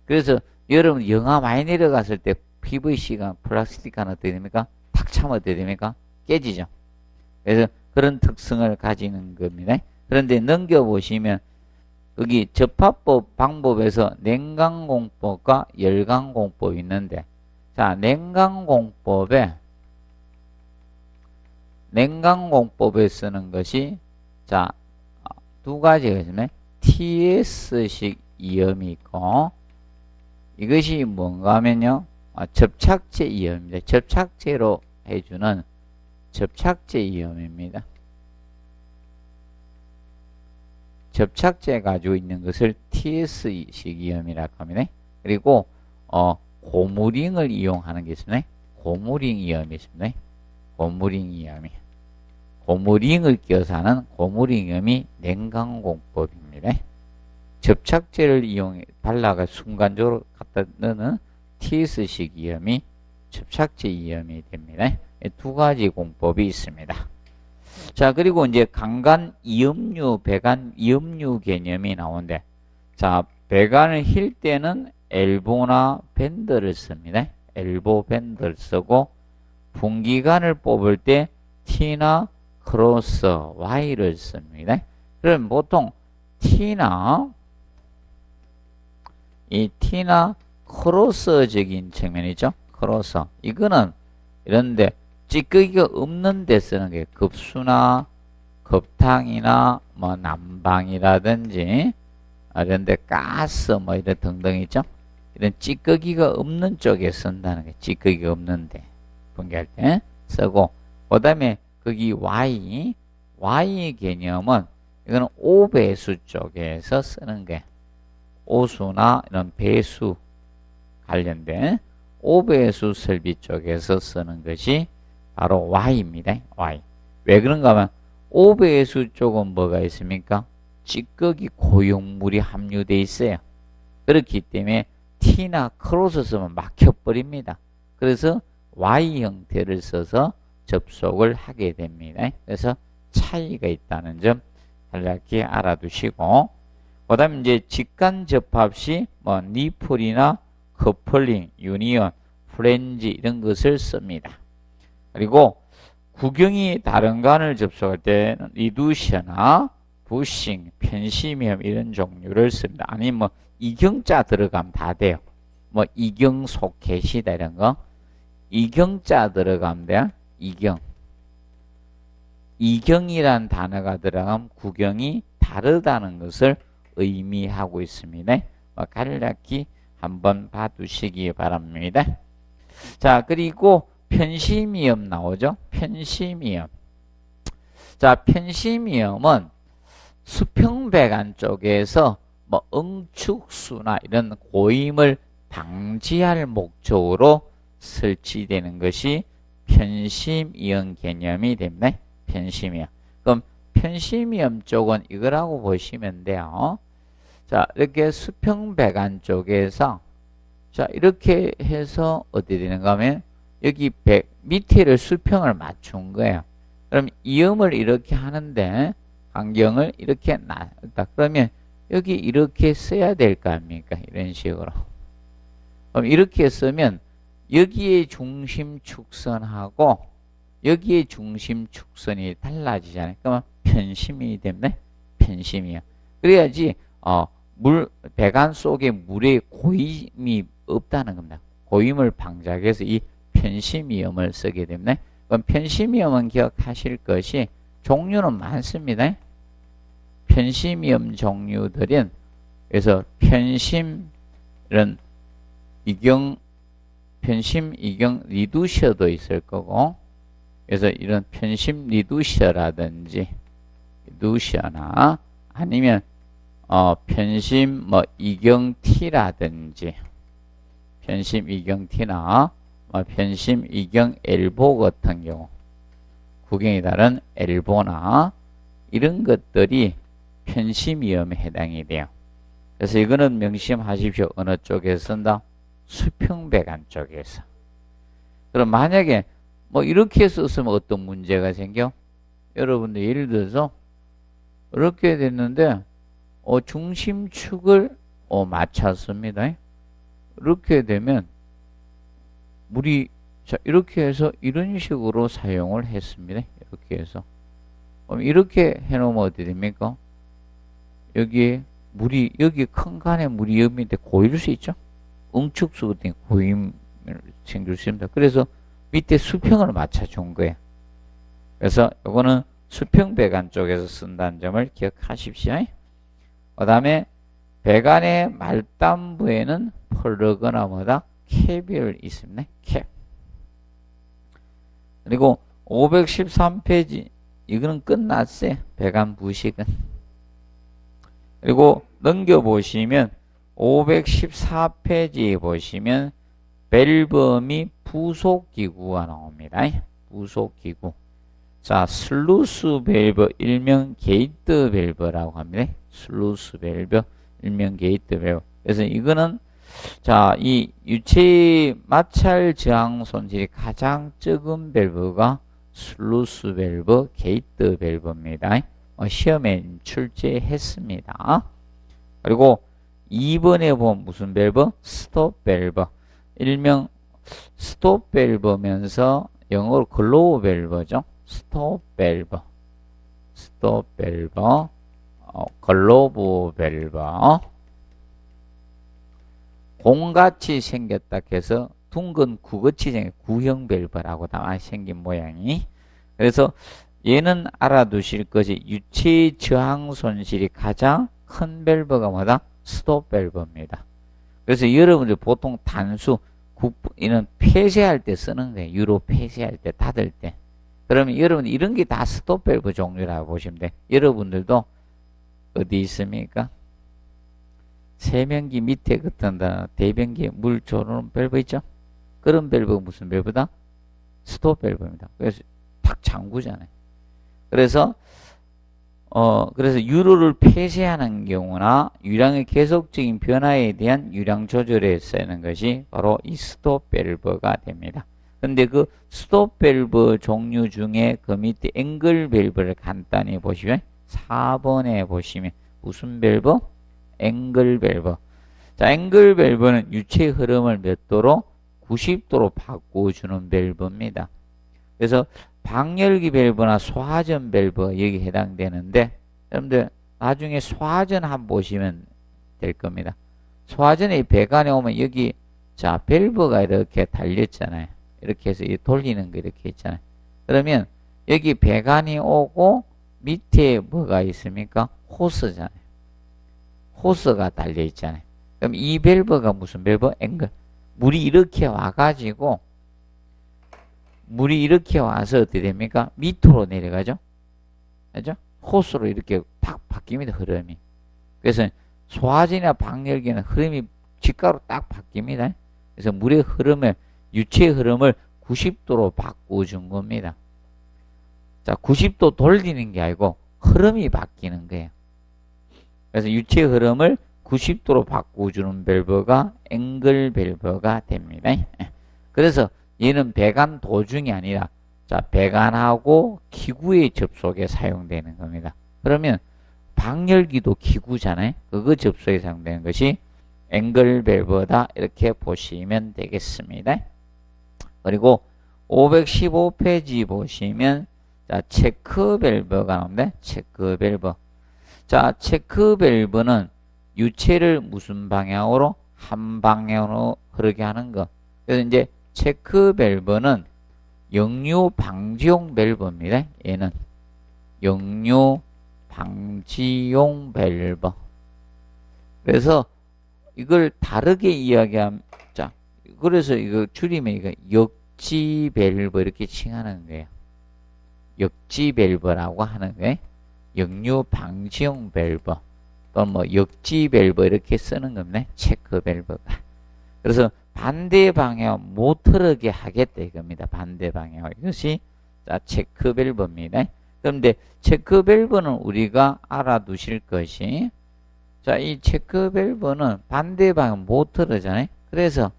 Speaker 1: 그래서 여러분 영하 많이 내려갔을 때 PVC가 플라스틱하는 어떻게 됩니까? 탁 차면 어떻게 됩니까? 깨지죠. 그래서 그런 특성을 가지는 겁니다. 그런데 넘겨보시면 여기 접합법 방법에서 냉각공법과 열강공법이 있는데, 자, 냉각공법에 쓰는 것이, 자, 두 가지가 있으면 TS식 이염이 있고, 이것이 뭔가 하면요, 접착제 이염입니다. 접착제로 해주는 접착제 이염입니다. 접착제 가지고 있는 것을 TS식 이염이라고 합니다. 그리고 고무링을 이용하는 게 있습니다. 고무링 이염이 있습니다. 고무링 이염이. 고무링을 끼워서 하는 고무링 이염이 냉각공법입니다. 접착제를 이용해 발라가 순간적으로 갖다 넣는 TS식 이염이 접착제 이염이 됩니다. 두 가지 공법이 있습니다. 자, 그리고 이제 강간 이염류, 배관 이염류 개념이 나오는데, 자, 배관을 힐 때는 엘보나 밴드를 씁니다. 엘보 밴드를 쓰고, 분기관을 뽑을 때 T나 크로스, Y를 씁니다. 그럼 보통 T나 크로스적인 측면이죠. 크로스. 이거는 이런데 찌꺼기가 없는 데 쓰는 게 급수나 급탕이나 뭐 난방이라든지 이런데 가스 뭐 이런 등등 있죠. 이런 찌꺼기가 없는 쪽에 쓴다는 게 찌꺼기가 없는데 분기할 때 쓰고, 그 다음에 거기 Y 개념은 이거는 오배수 쪽에서 쓰는 게 오수나 이런 배수 관련된 오배수 설비 쪽에서 쓰는 것이 바로 Y입니다. Y. 왜 그런가 하면 오배수 쪽은 뭐가 있습니까? 찌꺼기 고용물이 함유되어 있어요. 그렇기 때문에 T나 크로스 쓰면 막혀버립니다. 그래서 Y 형태를 써서 접속을 하게 됩니다. 그래서 차이가 있다는 점 간략히 알아두시고, 그 다음에 이제 직간 접합 시 뭐 니플이나 커플링, 유니온, 플랜지 이런 것을 씁니다. 그리고 구경이 다른 관을 접속할 때는 리두셔나 부싱, 편심염 이런 종류를 씁니다. 아니면 뭐 이경자 들어가면 다 돼요. 뭐 이경 소켓이다 이런 거. 이경자 들어가면 돼요. 이경이란 단어가 들어가면 구경이 다르다는 것을 의미하고 있습니다. 간략히 한번 봐두시기 바랍니다. 자, 그리고 편심이염 나오죠. 편심이염. 자, 편심이염은 수평배관 쪽에서 뭐 응축수나 이런 고임을 방지할 목적으로 설치되는 것이 편심이염 개념이 됩니다. 편심이염. 그럼 편심이염 쪽은 이거라고 보시면 돼요. 자, 이렇게 수평배관 쪽에서, 자, 이렇게 해서 어떻게 되는가 하면 여기 밑에를 수평을 맞춘 거예요. 그럼 이음을 이렇게 하는데 환경을 이렇게 놨다. 그러면 여기 이렇게 써야 될 거 아닙니까? 이런 식으로. 그럼 이렇게 쓰면 여기에 중심 축선하고 여기에 중심 축선이 달라지잖아요. 그러면 편심이 되면 편심이요. 그래야지 배관 속에 물의 고임이 없다는 겁니다. 고임을 방지하기 위해서 이 편심이염을 쓰게 됩니다. 그럼 편심이염은 기억하실 것이 종류는 많습니다. 편심이염 종류들은 그래서 편심 이경 리두셔도 있을 거고, 그래서 이런 편심 리두셔라든지 리두셔나 아니면 편심 뭐 이경티라든지 편심 이경티나 편심 이경 엘보 같은 경우 구경이 다른 엘보나 이런 것들이 편심이염에 해당이 돼요. 그래서 이거는 명심하십시오. 어느 쪽에 쓴다? 수평배관 쪽에서. 그럼 만약에 뭐 이렇게 썼으면 어떤 문제가 생겨? 여러분들 예를 들어서 이렇게 됐는데 중심축을 맞췄습니다. 이렇게 되면 물이 자 이렇게 해서 이런 식으로 사용을 했습니다. 이렇게 해서 그럼 이렇게 해놓으면 어떻게 됩니까? 여기에 물이, 여기 큰 간에 물이 여기인데 고일 수 있죠? 응축수 때문에 고임을 생길 수 있습니다. 그래서 밑에 수평을 맞춰준 거예요. 그래서 요거는 수평 배관 쪽에서 쓴다는 점을 기억하십시오. 그 다음에 배관의 말단부에는 플러그나 뭐다? 캡이 있습니다. 캡. 그리고 513페이지 이거는 끝났어요. 배관 부식은. 그리고 넘겨보시면 514페이지에 보시면 밸브 및 부속기구가 나옵니다. 부속기구. 자, 슬루스 밸브, 일명 게이트 밸브라고 합니다. 슬루스 밸브, 일명 게이트 밸브. 그래서 이거는 자, 이 유체 마찰 저항 손실이 가장 적은 밸브가 슬루스 밸브, 게이트 밸브입니다. 시험에 출제했습니다. 그리고 2번에 보면 무슨 밸브? 스톱 밸브. 일명 스톱 밸브면서 영어로 글로우 밸브죠. 스톱 밸브. 스톱 밸브. 글로브 밸브. 공같이 생겼다 해서 둥근 구같이 생긴 구형 밸브라고 다 생긴 모양이. 그래서 얘는 알아두실 것이 유체 저항 손실이 가장 큰 밸브가 뭐다? 스톱 밸브입니다. 그래서 여러분들 보통 단수 이는 폐쇄할 때 쓰는 거예요. 유로 폐쇄할 때, 닫을 때. 그러면 여러분 이런 게 다 스톱 밸브 종류라고 보시면 돼. 여러분들도 어디 있습니까? 세면기 밑에 같은 대변기에 물 조르는 밸브 있죠? 그런 밸브가 무슨 밸브다? 스톱 밸브입니다. 그래서 탁 잠그잖아요. 그래서 유로를 폐쇄하는 경우나 유량의 계속적인 변화에 대한 유량 조절에 쓰는 것이 바로 이 스톱 밸브가 됩니다. 근데 그 스톱 밸브 종류 중에 그 밑에 앵글 밸브를 간단히 보시면 4번에 보시면 무슨 밸브? 앵글 밸브. 자, 앵글 밸브는 유체 흐름을 몇 도로? 90도로 바꿔주는 밸브입니다. 그래서 방열기 밸브나 소화전 밸브가 여기 해당되는데 여러분들 나중에 소화전 한번 보시면 될 겁니다. 소화전에 배관에 오면 여기 자 밸브가 이렇게 달렸잖아요. 이렇게 해서 돌리는 거 이렇게 있잖아요. 그러면 여기 배관이 오고 밑에 뭐가 있습니까? 호스잖아요. 호스가 달려 있잖아요. 그럼 이 밸브가 무슨 밸브? 앵글. 물이 이렇게 와가지고 물이 이렇게 와서 어떻게 됩니까? 밑으로 내려가죠? 그죠? 호스로 이렇게 탁 바뀝니다, 흐름이. 그래서 소화전이나 방열기는 흐름이 직가로 딱 바뀝니다. 그래서 물의 흐름을, 유체의 흐름을 90도로 바꿔준 겁니다. 자, 90도 돌리는 게 아니고 흐름이 바뀌는 거예요. 그래서 유체의 흐름을 90도로 바꿔주는 밸브가 앵글 밸브가 됩니다. 그래서 얘는 배관 도중이 아니라 자 배관하고 기구의 접속에 사용되는 겁니다. 그러면 방열기도 기구잖아요. 그거 접속에 사용되는 것이 앵글 밸브다 이렇게 보시면 되겠습니다. 그리고 515페이지 보시면 자 체크 밸브가 나옵니다. 체크 밸브. 자 체크 밸브는 유체를 무슨 방향으로? 한 방향으로 흐르게 하는 거. 그래서 이제 체크 밸브는 역류 방지용 밸브입니다. 얘는 역류 방지용 밸브. 그래서 이걸 다르게 이야기하면 자 그래서 이거 줄이면 이거 역지 밸브 이렇게 칭하는 거예요. 역지 밸브라고 하는 거예요. 역류 방지용 밸브 또는 뭐 역지 밸브 이렇게 쓰는 겁니다. 체크 밸브가. 그래서 반대 방향 못 흐르게 하겠다 이겁니다. 반대 방향. 이것이 자 체크 밸브입니다. 그런데 체크 밸브는 우리가 알아두실 것이 자 이 체크 밸브는 반대 방향 못 흐르잖아요. 그래서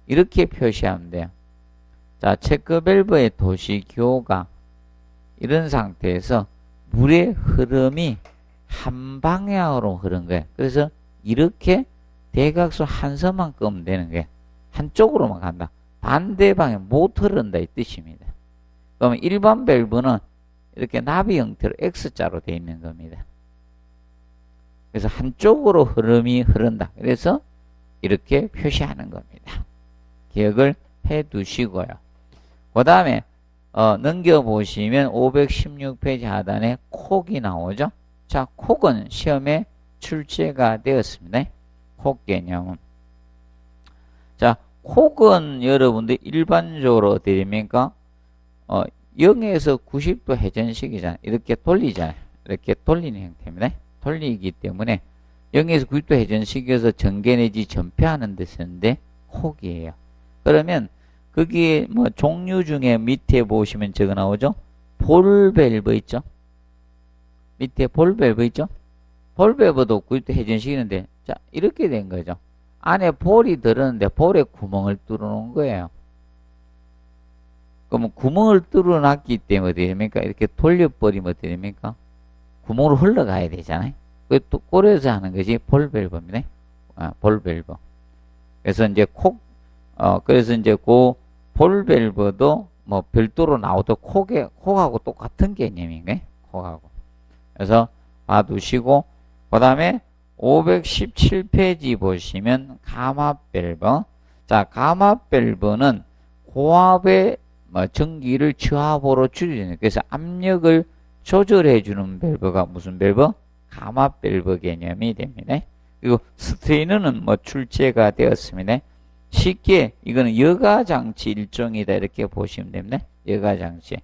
Speaker 1: 이렇게 표시하면 돼요. 자 체크 밸브의 도시교가 이런 상태에서 물의 흐름이 한 방향으로 흐른 거예요. 그래서 이렇게 대각선 한 선만 끄면 되는 거예요. 한쪽으로만 간다. 반대 방향 못 흐른다 이 뜻입니다. 그러면 일반 밸브는 이렇게 나비 형태로 X자로 되어 있는 겁니다. 그래서 한쪽으로 흐름이 흐른다. 그래서 이렇게 표시하는 겁니다. 기억을 해 두시고요. 그 다음에 넘겨보시면 516페이지 하단에 콕이 나오죠. 자, 콕은 시험에 출제가 되었습니다. 콕 개념은. 자, 콕은 여러분들 일반적으로 어떻게 됩니까? 0에서 90도 회전식이잖아요. 이렇게 돌리잖아요. 이렇게 돌리는 형태입니다. 돌리기 때문에 0에서 90도 회전식이어서 전개 내지 전폐하는 데 쓰는데 콕이에요. 그러면 거기에 뭐 종류 중에 밑에 보시면 저거 나오죠? 볼 밸브 있죠? 밑에 볼 밸브 있죠? 볼 밸브도 90도 회전식이는데 자, 이렇게 된 거죠. 안에 볼이 들었는데 볼에 구멍을 뚫어놓은 거예요. 그러면 구멍을 뚫어놨기 때문에 어떻게 됩니까? 이렇게 돌려버리면 어떻게 됩니까? 구멍으로 흘러가야 되잖아요. 또 꼬려서 하는 것이 볼 밸브입니다. 볼 밸브. 그래서 이제 그래서 이제 볼 밸브도 뭐 별도로 나오도 콕하고 똑같은 개념인가요? 콕하고. 그래서 봐두시고, 그 다음에 517페이지 보시면 가마 밸브. 자, 가마 밸브는 고압의 전기를 저압으로 줄이는, 그래서 압력을 조절해 주는 밸브가 무슨 밸브? 가마 밸브 개념이 됩니다. 그리고 스트레이너는 뭐 출제가 되었습니다. 쉽게 이거는 여가장치 일종이다 이렇게 보시면 됩니다. 여가장치.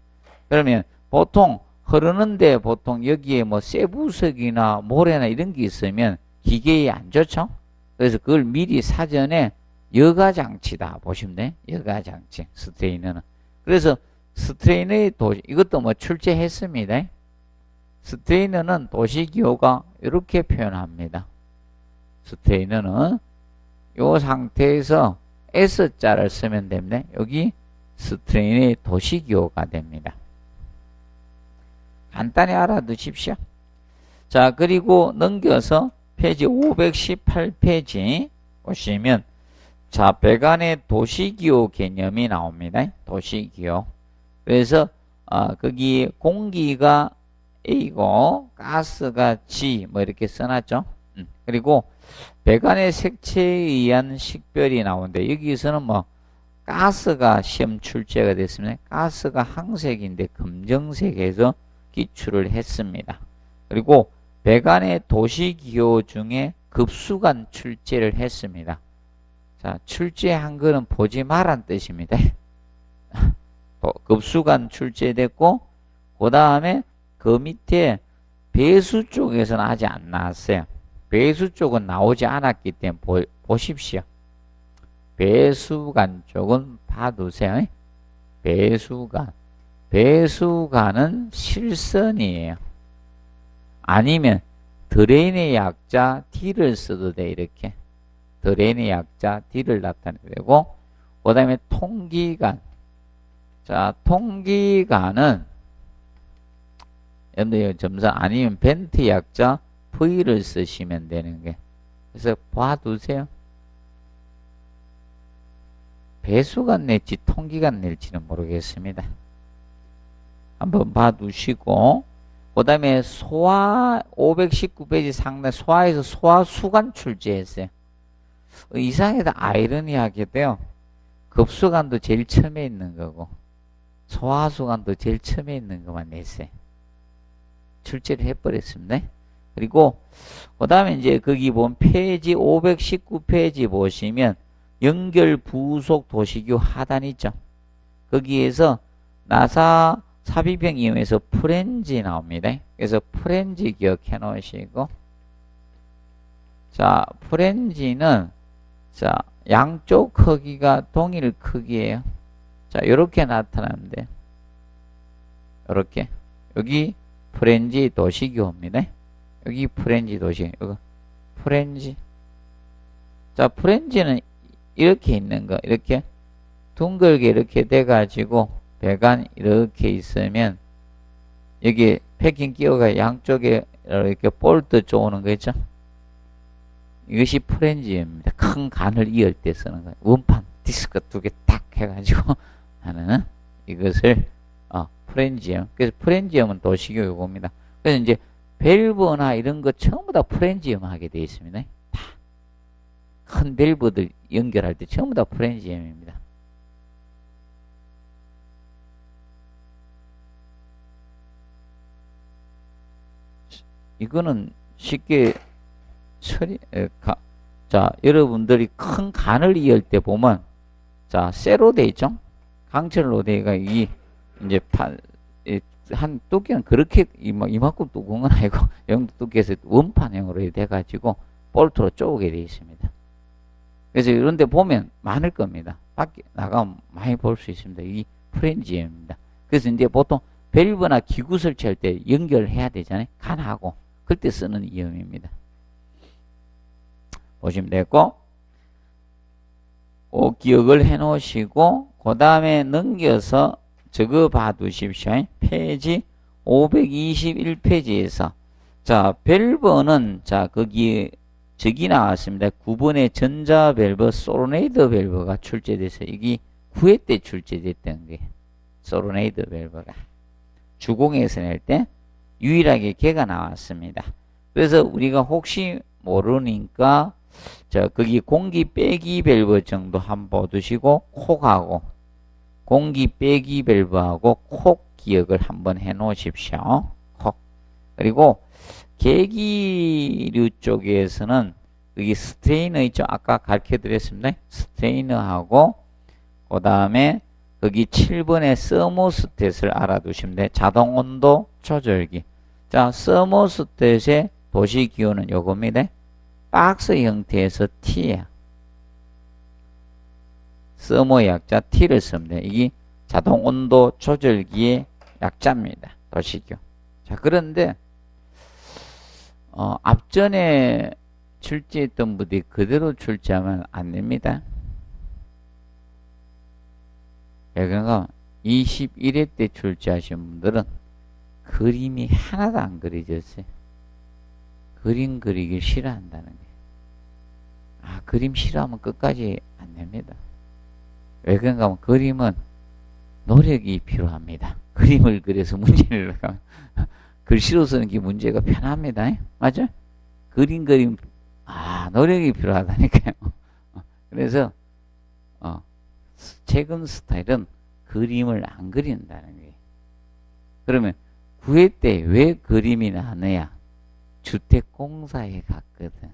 Speaker 1: 그러면 보통 흐르는데 보통 여기에 뭐 쇠부석이나 모래나 이런 게 있으면 기계에 안 좋죠. 그래서 그걸 미리 사전에 여가장치다 보시면 돼요. 여가장치 스트레이너는. 그래서 스트레이너의 이것도 뭐 출제했습니다. 스트레이너는 도시기호가 이렇게 표현합니다. 스트레이너는 이 상태에서 S자를 쓰면 됩니다. 여기 스트레인의 도시기호가 됩니다. 간단히 알아두십시오. 자, 그리고 넘겨서 페이지 518페이지 보시면 자, 배관의 도시기호 개념이 나옵니다. 도시기호. 그래서 거기 공기가 A고 가스가 G 뭐 이렇게 써놨죠. 그리고 배관의 색채에 의한 식별이 나오는데 여기서는 뭐 가스가 시험 출제가 됐습니다. 가스가 항색인데 검정색에서 기출을 했습니다. 그리고 배관의 도시기호 중에 급수관 출제를 했습니다. 자, 출제한 거는 보지 말란 뜻입니다. 급수관 출제됐고 그 다음에 그 밑에 배수 쪽에서는 아직 안 나왔어요. 배수 쪽은 나오지 않았기 때문에 보십시오. 배수관 쪽은 봐두세요. 배수관은 실선이에요. 아니면 드레인의 약자 D를 써도 돼. 이렇게 드레인의 약자 D를 나타내고, 그 다음에 통기관. 자, 통기관은 여러분들 점선 아니면 벤트 약자 V를 쓰시면 되는 게. 그래서 봐두세요. 배수관 낼지 통기관 낼지는 모르겠습니다. 한번 봐두시고, 그 다음에 소화 519페이지 상단 소화에서 소화수관 출제했어요. 이상하다 아이러니하게도요. 급수관도 제일 처음에 있는 거고 소화수관도 제일 처음에 있는 것만 냈어요. 출제를 해버렸습니다. 그리고 그 다음에 이제 거기 보면 페이지 519페이지 보시면 연결 부속 도시기호 하단 있죠. 거기에서 나사 삽입형 이용해서 프렌지 나옵니다. 그래서 프렌지 기억해 놓으시고, 자, 프렌지는 자, 양쪽 크기가 동일 크기예요. 자, 요렇게 나타나면 돼요. 요렇게. 여기 프렌지 도시기호입니다. 여기 프렌지 도시, 이거 프렌지. 자, 프렌지는 이렇게 있는 거, 이렇게 둥글게 이렇게 돼가지고 배관 이렇게 있으면 여기 패킹 끼워가 양쪽에 이렇게 볼트 쪼는 거 있죠? 이것이 프렌지입니다. 큰 간을 이을 때 쓰는 거예요. 원판 디스크 두 개 딱 해가지고 하는 이것을 프렌지엄. 그래서 프렌지엄은 도시기호 요겁니다. 그래서 이제 밸브나 이런 거 전부 다 프렌지엄 하게 되어 있습니다. 다. 큰 밸브들 연결할 때 전부 다 프렌지엄입니다. 이거는 쉽게 자, 여러분들이 큰 간을 이을 때 보면, 자, 쇠로 돼 있죠? 강철로 돼가 이제 한 두께는 그렇게 이만큼 두꺼운 건 아니고, 영도 두께에서 원판형으로 돼가지고, 볼트로 쪼개 돼 있습니다. 그래서 이런 데 보면 많을 겁니다. 밖에 나가면 많이 볼 수 있습니다. 이 프렌지엠입니다. 그래서 이제 보통 밸브나 기구 설치할 때 연결해야 되잖아요. 간하고. 그때 쓰는 이음입니다. 보시면 되고, 기억을 해 놓으시고, 그 다음에 넘겨서 적어 봐 두십시오. 페이지 521페이지에서. 자, 밸브는, 자, 저기 나왔습니다. 9번의 전자 밸브, 소로네이드 밸브가 출제돼서, 이게 9회 때 출제됐던 게, 소로네이드 밸브가. 주공에서 낼 때, 유일하게 걔가 나왔습니다. 그래서 우리가 혹시 모르니까 거기 공기 빼기 밸브 정도 한번 보두시고 콕하고 공기 빼기 밸브하고 콕 기억을 한번 해 놓으십시오. 콕. 그리고 계기류 쪽에서는 여기 스트레이너 있죠? 아까 가르쳐 드렸습니다. 스트레이너하고 그 다음에 거기 7번의 서모스탯을 알아두시면 돼요. 자동 온도 조절기. 자, 서모스탯의 도시 기호는 요겁니다. 박스 형태에서 T야. 서모 약자 T를 쓰면 돼. 이게 자동 온도 조절기의 약자입니다. 도시기호. 자, 그런데 앞전에 출제했던 분들이 그대로 출제하면 안 됩니다. 그러니까 21회 때 출제하신 분들은 그림이 하나도 안 그려졌어요. 그림 그리기 싫어한다는 게. 아, 그림 싫어하면 끝까지 안 됩니다. 왜 그런가 하면 그림은 노력이 필요합니다. 그림을 그려서 문제를 글씨로 쓰는 게 문제가 편합니다. 맞죠? 그림 노력이 필요하다니까요. 그래서 최근 스타일은 그림을 안 그린다는 거예요. 그러면 9회 때 왜 그림이 나느냐? 주택공사에 갔거든.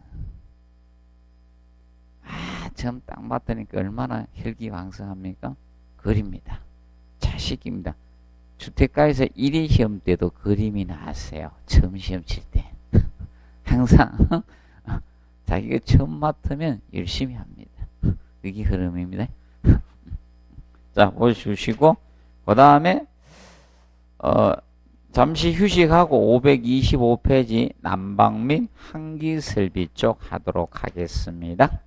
Speaker 1: 처음 딱 봤더니까 얼마나 혈기왕성합니까? 그립니다. 자식입니다. 주택가에서 1회 시험 때도 그림이 나왔어요. 처음 시험 칠 때. 항상 자기가 처음 맡으면 열심히 합니다. 그게 흐름입니다. 자, 보여주시고 그 다음에 잠시 휴식하고 525페이지 난방 및 한기 설비 쪽 하도록 하겠습니다.